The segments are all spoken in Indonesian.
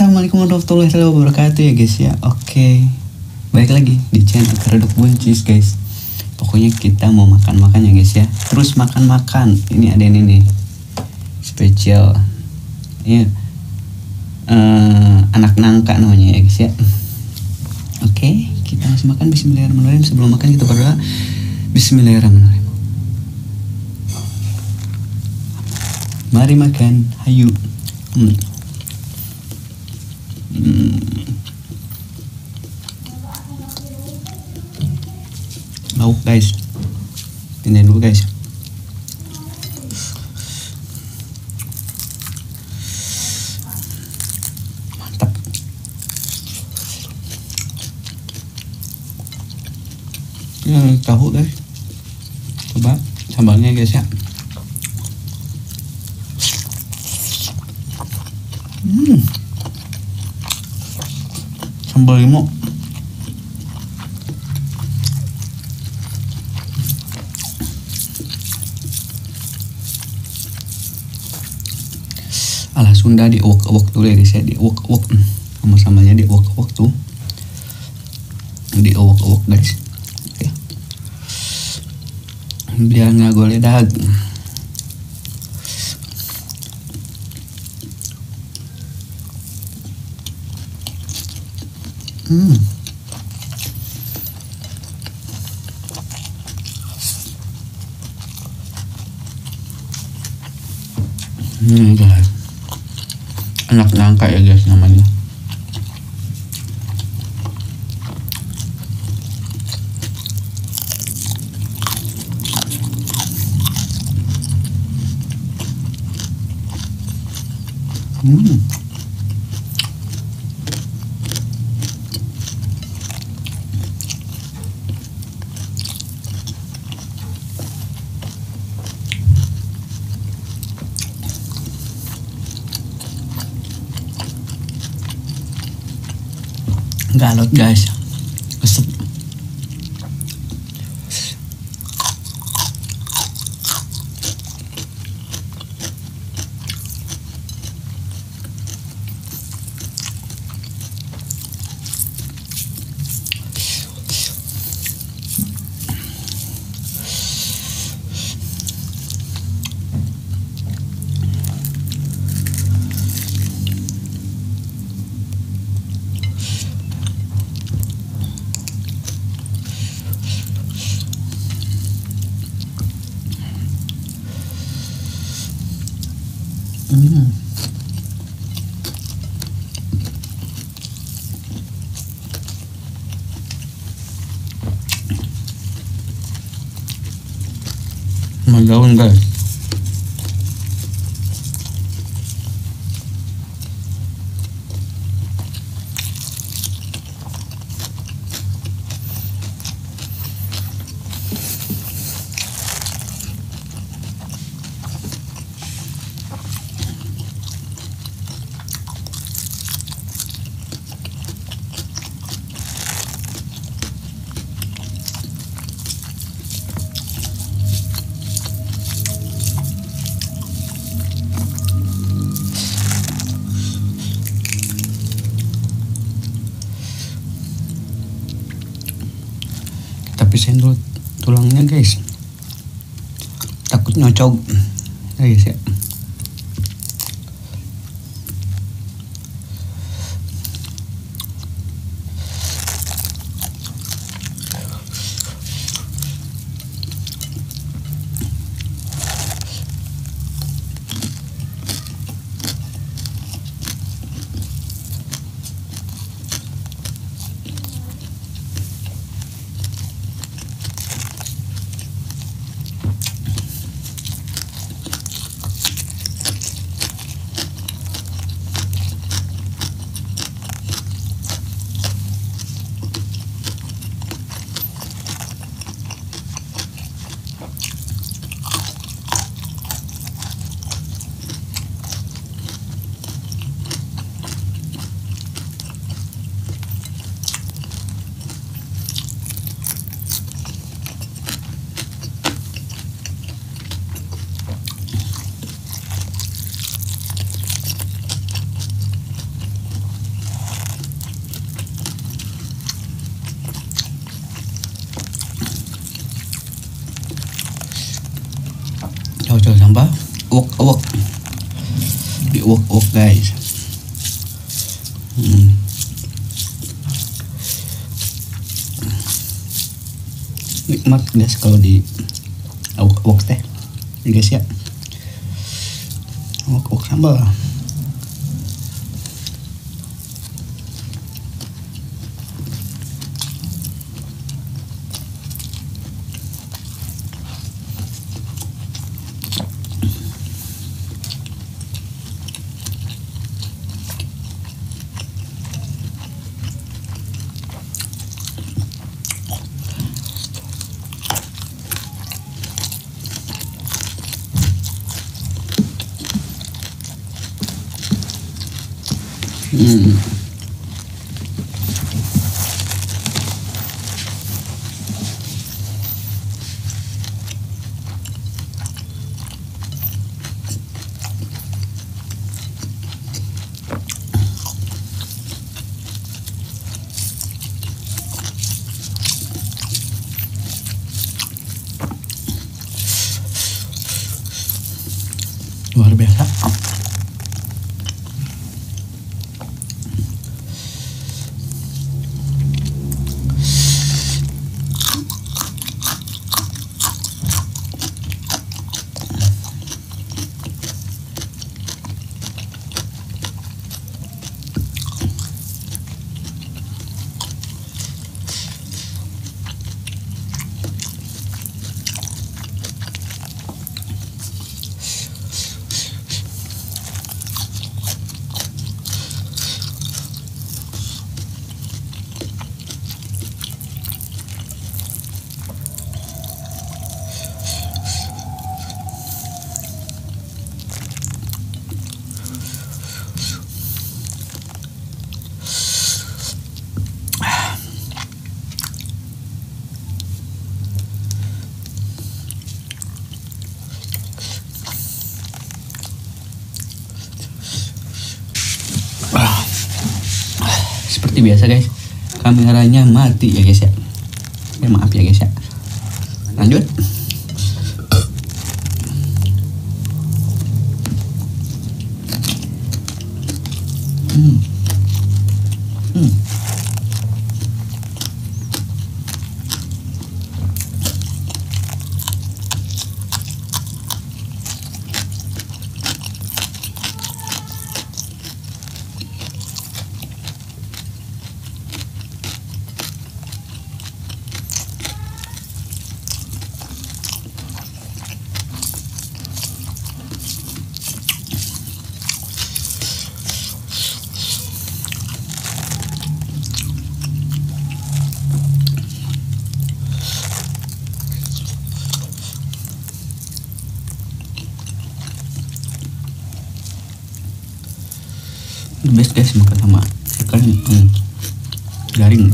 Assalamualaikum warahmatullahi wabarakatuh ya guys ya. Oke, balik lagi di channel Keredok Buncis guys. Pokoknya kita mau makan-makan ya guys ya. Terus makan-makan. Ini ada ini nih spesial. Ini anak nangka namanya ya guys ya. Oke, kita langsung makan. Bismillahirrahmanirrahim. Sebelum makan kita berdoa. Bismillahirrahmanirrahim. Mari makan, hayu. Lauk guys, pindahin dulu guys. Mantap. Ini tahu guys, coba sambalnya guys ya. Sambal limo. Ala Sunda diuwek-uwek dulu ya guys ya, diuwek-uwek sama sambalnya diuwek-uwek tuh, diuwek-uwek guys. Oke. Biar nggak goledag. Guys, anak nangka ya guys namanya. Galot guys, kesep. Daun guys. Pisahin dulu tulangnya guys, takut nyocok guys ya. sambal, uwak di uwak guys. Nikmat guys kalau di uwak teh guys ya. Uwak sambal. Luar biasa. Seperti biasa guys, kameranya mati ya guys ya. Maaf ya guys ya. Lanjut. The best guys makan sama ikan garing.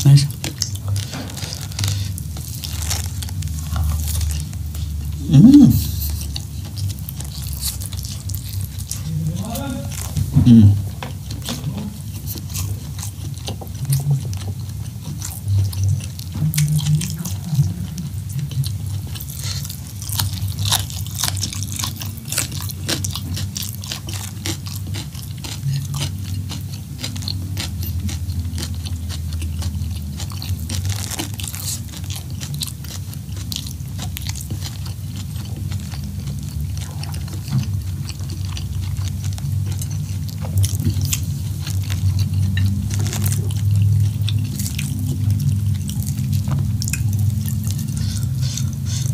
Nice. Hmm.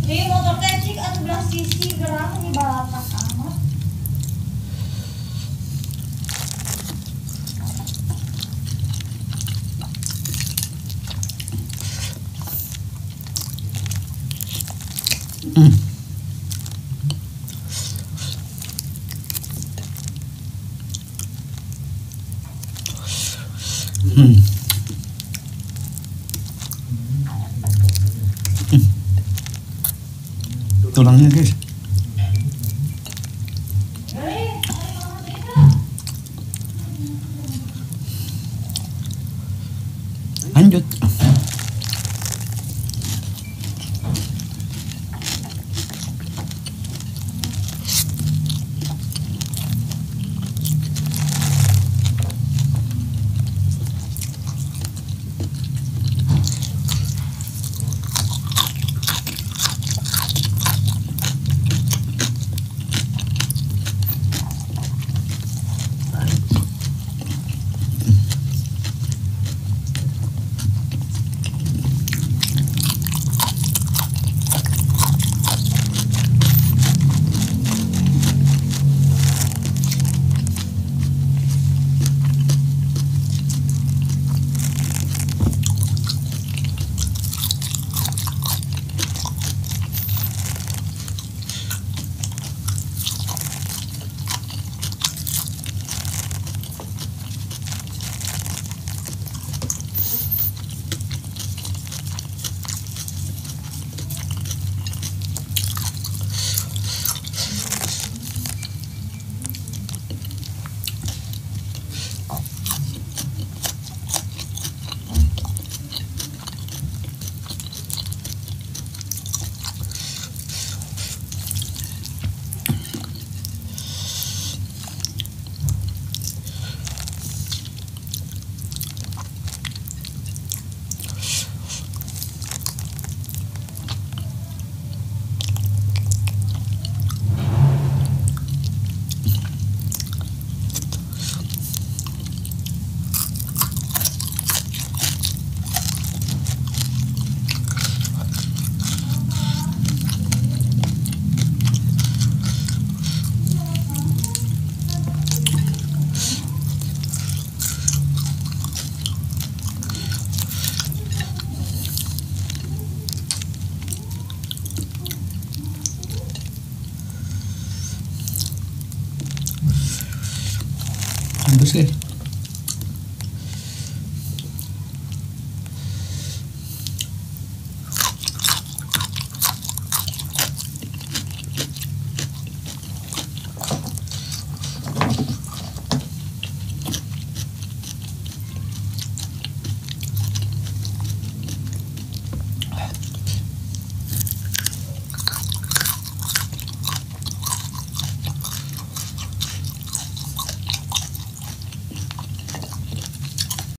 Ini motor kecik atau belas sisi gerak di balatas amat. Hmm. Hmm. Tulangnya guys. Lanjut. Habis guys.